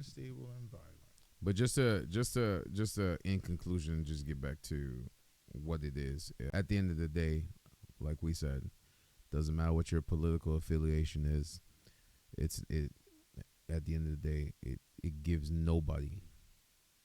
unstable and violent. But just to in conclusion, just get back to what it is. At the end of the day, like we said, doesn't matter what your political affiliation is. It at the end of the day, it gives nobody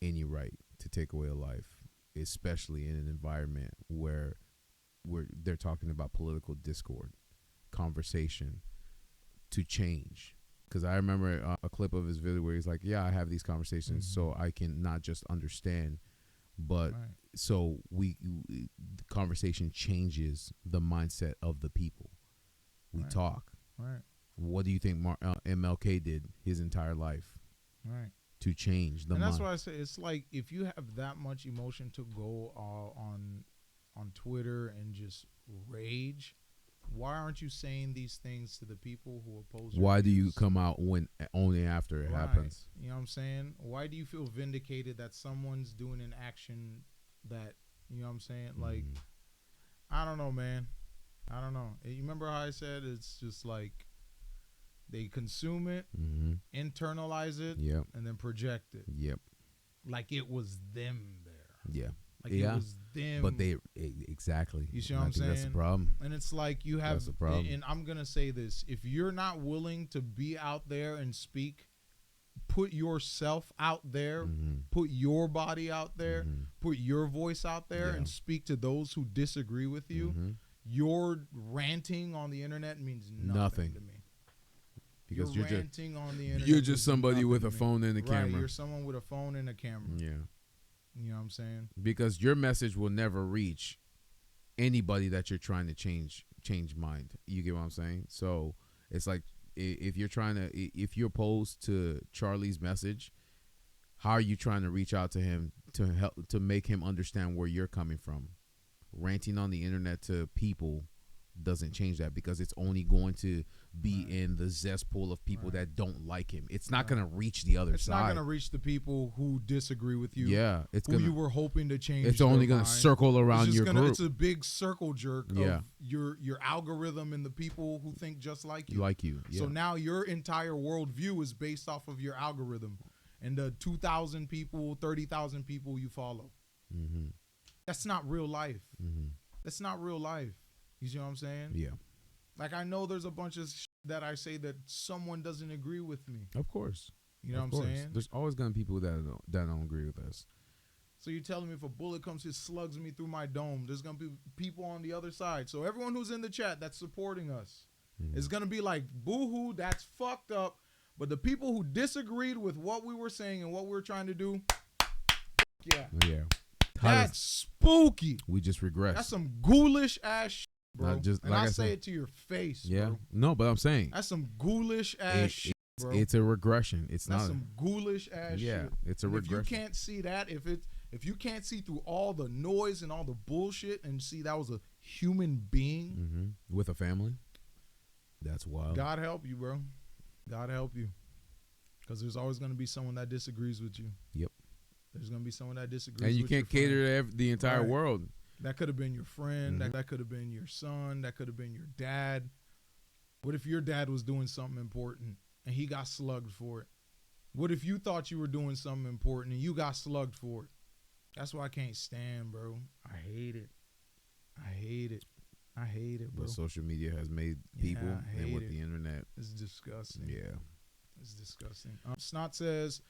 any right to take away a life, especially in an environment where they're talking about political discord, conversation to change. Because I remember a clip of his video where he's like, "Yeah, I have these conversations so I can not just understand, but so the conversation changes the mindset of the people. We talk. Right. What do you think MLK did his entire life? Right. To change the mind. And that's mind. why I say it's like if you have that much emotion to go on Twitter and just rage, why aren't you saying these things to the people who oppose your Why do views? you come out when only after it happens? You know what I'm saying? Why do you feel vindicated that someone's doing an action that, you know what I'm saying? Like, I don't know, man. I don't know. You remember how I said it's just like they consume it, internalize it, and then project it. Yep. Like it was them there. Yeah. Like it was them. But they exactly. You see what I'm saying? That's the problem. And it's like you have. That's the problem. And I'm gonna say this: if you're not willing to be out there and speak, put yourself out there, put your body out there, put your voice out there, and speak to those who disagree with you. Your ranting on the internet means nothing to me. Because you're ranting on the internet. You're just somebody with a phone and a camera. Right, you're someone with a phone and a camera. Yeah. You know what I'm saying? Because your message will never reach anybody that you're trying to change mind. You get what I'm saying? So it's like if you're opposed to Charlie's message, how are you trying to reach out to him to help to make him understand where you're coming from? Ranting on the internet to people doesn't change that, because it's only going to be in the cesspool of people that don't like him. It's not going to reach the other side. It's not going to reach the people who disagree with you. Yeah, it's who you were hoping to change. It's only going to circle around your group. It's a big circle jerk of your algorithm and the people who think just like you. So now your entire worldview is based off of your algorithm and the 2,000 people, 30,000 people you follow. That's not real life. That's not real life. You see what I'm saying? Yeah. Like, I know there's a bunch of that I say that someone doesn't agree with me. Of course. You know what I'm saying? There's always going to be people that don't agree with us. So you're telling me if a bullet comes and slugs me through my dome, there's going to be people on the other side. So everyone who's in the chat that's supporting us is going to be like, boo-hoo, that's fucked up. But the people who disagreed with what we were saying and what we were trying to do, yeah. That's spooky. We just regress. That's some ghoulish ass shit, bro. Not just, and like I I say said, it to your face, yeah. bro. No, but I'm saying that's some ghoulish ass shit, bro. It's a regression. It's that's not some ghoulish ass shit. Yeah, it's a regression. If you can't see that, if you can't see through all the noise and all the bullshit and see that was a human being with a family, that's wild. God help you, bro. God help you. Because there's always going to be someone that disagrees with you. Yep. There's going to be someone that disagrees with you. And you can't cater to the entire world. That could have been your friend. That could have been your son. That could have been your dad. What if your dad was doing something important and he got slugged for it? What if you thought you were doing something important and you got slugged for it? That's why I can't stand, bro. I hate it. I hate it. I hate it, bro. What social media has made people and with the internet. It's disgusting. Yeah. It's disgusting. Snot says,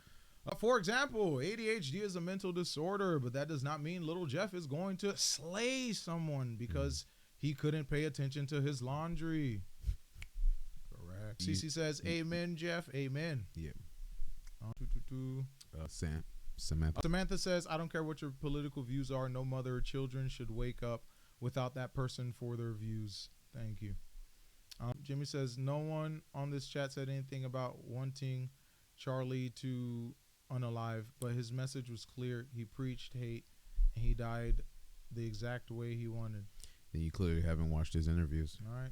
for example, ADHD is a mental disorder, but that does not mean little Jeff is going to slay someone because he couldn't pay attention to his laundry. Correct. CC says, amen, Jeff. Amen. Yeah. Samantha. Samantha says, I don't care what your political views are. No mother or children should wake up without that person for their views. Thank you. Jimmy says, no one on this chat said anything about wanting Charlie to unalive, but his message was clear. He preached hate, and he died the exact way he wanted. Then you clearly haven't watched his interviews. All right.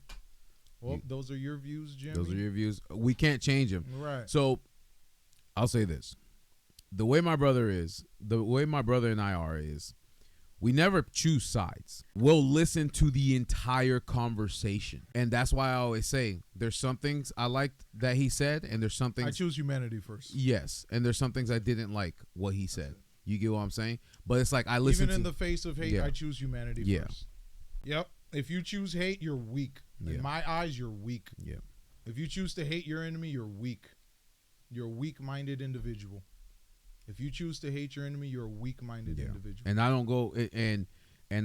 Well, those are your views, Jimmy. Those are your views. We can't change them. Right. So, I'll say this. The way my brother and I are is, We never choose sides. We'll listen to the entire conversation. And that's why I always say there's some things I liked that he said, and there's some things I choose humanity first. Yes, and there's some things I didn't like what he said. You get what I'm saying? But it's like I listen Even in to the face of hate, Yeah. I choose humanity first. Yep. If you choose hate, you're weak. Yeah. In my eyes, you're weak. Yeah. If you choose to hate your enemy, you're weak. You're a weak-minded individual. If you choose to hate your enemy, you're a weak-minded individual. And I don't go and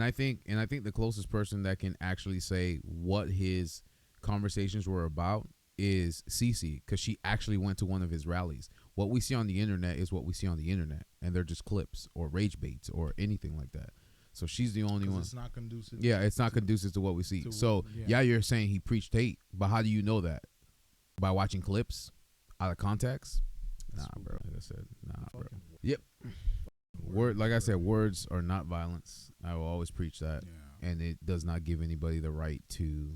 I think the closest person that can actually say what his conversations were about is Cece, because she actually went to one of his rallies. What we see on the internet is what we see on the internet, and they're just clips or rage baits or anything like that. So she's the only one. It's not conducive. Yeah, it's not conducive to what we see. So yeah, you're saying he preached hate, but how do you know that? By watching clips out of context? Nah, bro. Like I said, nah, bro. Yep. Like I said, words are not violence. I will always preach that, and it does not give anybody the right to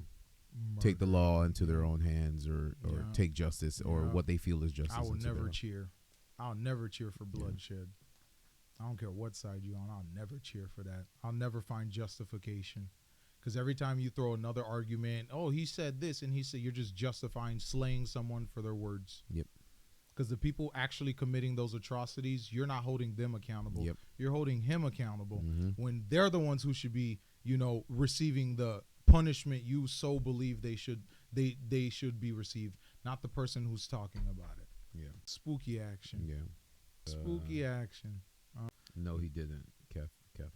take the law into their own hands or take justice or what they feel is justice. I will never cheer. I'll never cheer for bloodshed. I don't care what side you're on. I'll never cheer for that. I'll never find justification. Because every time you throw another argument, oh, he said this and he said, you're just justifying slaying someone for their words. Yep. Because the people actually committing those atrocities, you're not holding them accountable. Yep. You're holding him accountable when they're the ones who should be, receiving the punishment you so believe they should be received, not the person who's talking about it. Yeah. Spooky action. Yeah. Spooky action. No, he didn't, Kevin.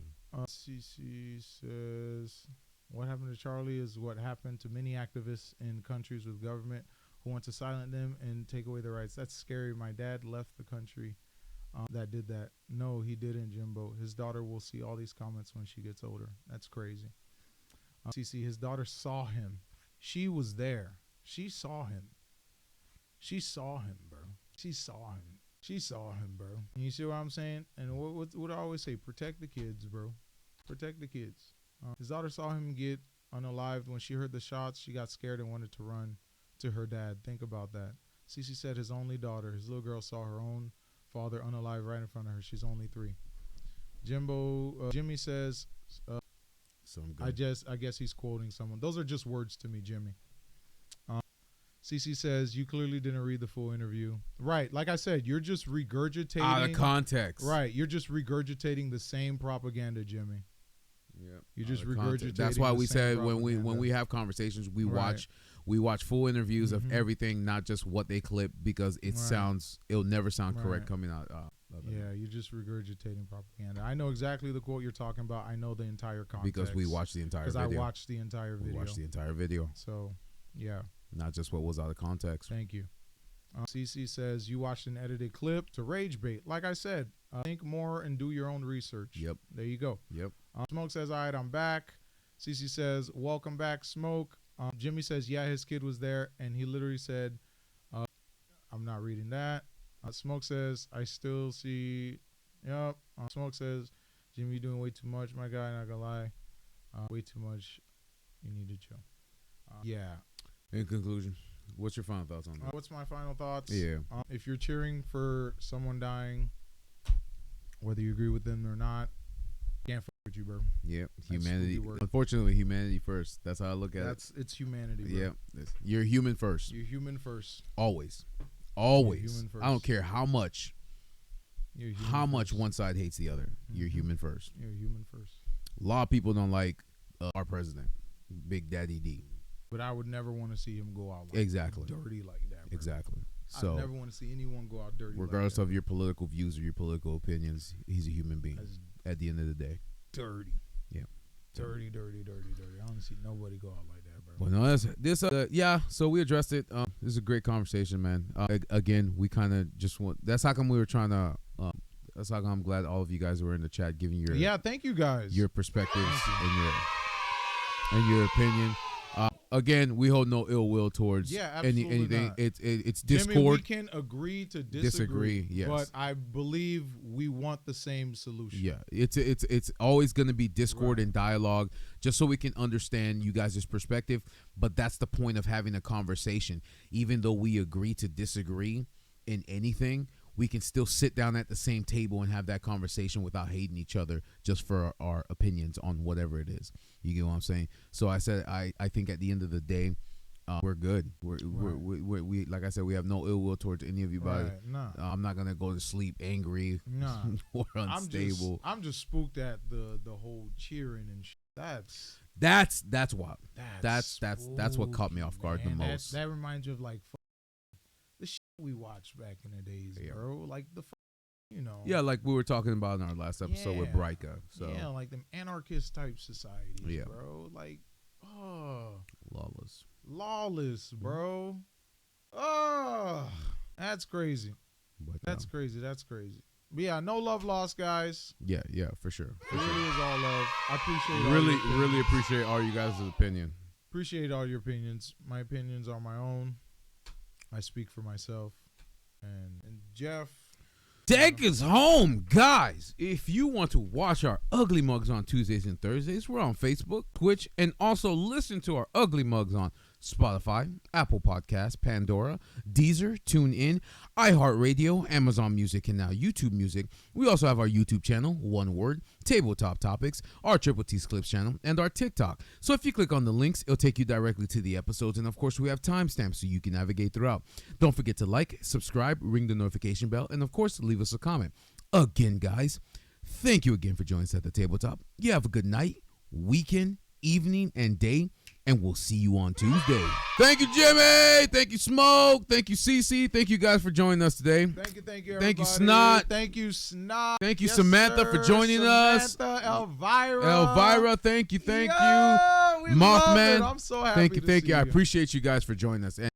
CC says, what happened to Charlie is what happened to many activists in countries with government who want to silence them and take away their rights. That's scary. My dad left the country that did that. No, he didn't, Jimbo. His daughter will see all these comments when she gets older. That's crazy. CC, his daughter saw him. She was there. She saw him. She saw him, bro. She saw him. She saw him, bro. You see what I'm saying? And what I always say, protect the kids, bro. Protect the kids. His daughter saw him get unalived. When she heard the shots, she got scared and wanted to run to her dad. Think about that. Cece said his only daughter, his little girl, saw her own father unalive right in front of her. She's only 3. Jimmy says, I guess he's quoting someone. Those are just words to me, Jimmy. CC says, you clearly didn't read the full interview. Right. Like I said, you're just regurgitating. Out of context. Right. You're just regurgitating the same propaganda, Jimmy. Yeah. You're just regurgitating. That's why we said propaganda. when we have conversations, we watch full interviews of everything, not just what they clip, because it'll never sound correct coming out. Yeah, you're just regurgitating propaganda. I know exactly the quote you're talking about. I know the entire context. Because we watched the entire video. Because I watched the entire video. We watched the entire video. So, yeah. Not just what was out of context. Thank you. CC says, you watched an edited clip to rage bait. Like I said, think more and do your own research. Yep. There you go. Yep. Smoke says, all right, I'm back. CC says, welcome back, Smoke. Jimmy says, yeah, his kid was there. And he literally said, I'm not reading that. Smoke says, I still see. Yep. Smoke says, Jimmy, you're doing way too much, my guy. Not gonna lie. Way too much. You need to chill. Yeah. In conclusion, what's your final thoughts on that? What's my final thoughts? Yeah. If you're cheering for someone dying, whether you agree with them or not, can't fuck with you, bro. Yeah. Humanity. Unfortunately, humanity first. That's how I look at it. It's humanity, bro. Yeah. You're human first. You're human first. Always. Human first. I don't care how much one side hates the other. You're human first. You're human first. A lot of people don't like our president, Big Daddy D. But I would never want to see him go out dirty like that, bro. Exactly. So I never want to see anyone go out dirty regardless like of your political views or your political opinions, he's a human being at the end of the day. Dirty. Yeah. Dirty. I don't see nobody go out like that, bro. Well, no, so we addressed it. This is a great conversation, man. Again, we kind of just want, that's how come we were trying to, that's how come I'm glad all of you guys were in the chat giving your, thank you guys, your perspectives and your opinion. Again, we hold no ill will towards anything. Not. It's discord. Jimmy, we can agree to disagree. Yes. But I believe we want the same solution. Yeah, it's always going to be discord and dialogue, just so we can understand you guys' perspective. But that's the point of having a conversation. Even though we agree to disagree in anything, we can still sit down at the same table and have that conversation without hating each other just for our opinions on whatever it is. You get what I'm saying? So I said, I think at the end of the day, we're good. We like I said, we have no ill will towards any of you. Right. Nah. I'm not gonna go to sleep angry or unstable. I'm just spooked at the whole cheering and shit. That's wild. That's what caught me off guard the most. That reminds you of like the shit we watched back in the days, bro. Like the, Yeah, like we were talking about in our last episode with Brika. So yeah, like them anarchist type societies, bro. Like, lawless, bro. Oh, that's crazy. But, that's crazy. But yeah, no love lost, guys. Yeah, for sure. It really is all love. I appreciate really appreciate all you guys' opinion. Appreciate all your opinions. My opinions are my own. I speak for myself. And Jeff, take us home, guys. If you want to watch our Ugly Mugs on Tuesdays and Thursdays, we're on Facebook, Twitch, and also listen to our Ugly Mugs on Spotify, Apple Podcasts, Pandora, Deezer, TuneIn, iHeartRadio, Amazon Music, and now YouTube Music. We also have our YouTube channel, one word, Tabletop Topics, our Triple T's Clips channel, and our TikTok. So if you click on the links, it'll take you directly to the episodes, and of course we have timestamps so you can navigate throughout. Don't forget to like, subscribe, ring the notification bell, and of course leave us a comment. Again, guys, thank you again for joining us at the Tabletop. You have a good night, weekend, evening, and day, and we'll see you on Tuesday. Thank you, Jimmy. Thank you, Smoke. Thank you, Cece. Thank you guys for joining us today. Thank you, everybody. Thank you, Snot. Thank you, Snot. Thank you, Samantha, for joining us. Elvira, thank you. Mothman. I'm so happy. Thank you. I appreciate you guys for joining us.